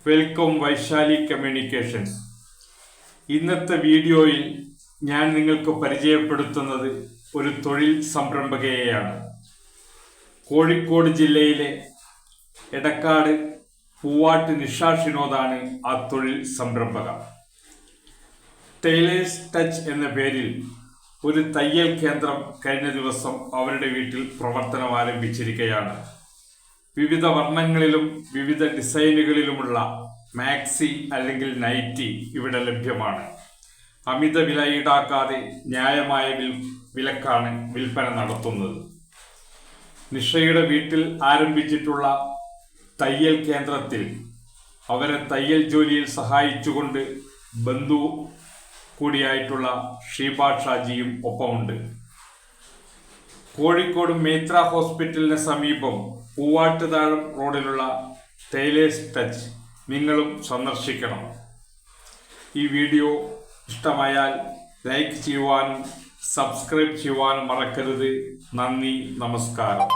Welcome Vaishali communications. ഇന്നത്തെ വീഡിയോയിൽ ഞാൻ നിങ്ങൾക്ക് പരിചയപ്പെടുത്തുന്നത് ഒരു തൊഴിൽ സംരംഭകയെയാണ്. കോഴിക്കോട് ജില്ലയിലെ എടക്കാട് പൂവാട്ട് നിഷ ഷിനോദാണ് ആ തൊഴിൽ സംരംഭക. ടൈലേഴ്സ് ടച്ച് എന്ന പേരിൽ ഒരു തയ്യൽ കേന്ദ്രം കഴിഞ്ഞ ദിവസം അവരുടെ വീട്ടിൽ പ്രവർത്തനം ആരംഭിച്ചിരിക്കുകയാണ്. വിവിധ വർണ്ണങ്ങളിലും വിവിധ ഡിസൈനുകളിലുമുള്ള മാക്സി അല്ലെങ്കിൽ നൈറ്റി ഇവിടെ ലഭ്യമാണ്. അമിത വില ഈടാക്കാതെ ന്യായമായ വിലക്കാണ് വിൽപ്പന നടത്തുന്നത്. നിഷയുടെ വീട്ടിൽ ആരംഭിച്ചിട്ടുള്ള തയ്യൽ കേന്ദ്രത്തിൽ അവരെ തയ്യൽ ജോലിയിൽ സഹായിച്ചുകൊണ്ട് ബന്ധു കൂടിയായിട്ടുള്ള ഷീബ ഷാജിയും ഒപ്പമുണ്ട്. കോഴിക്കോട് മേത്ര ഹോസ്പിറ്റലിന് സമീപം പൂവാട്ടുതാഴം റോഡിലുള്ള ടൈലേഴ്സ് ടച്ച് നിങ്ങളും സന്ദർശിക്കണം. ഈ വീഡിയോ ഇഷ്ടമായാൽ ലൈക്ക് ചെയ്യുവാനും സബ്സ്ക്രൈബ് ചെയ്യുവാനും മറക്കരുത്. നന്ദി, നമസ്കാരം.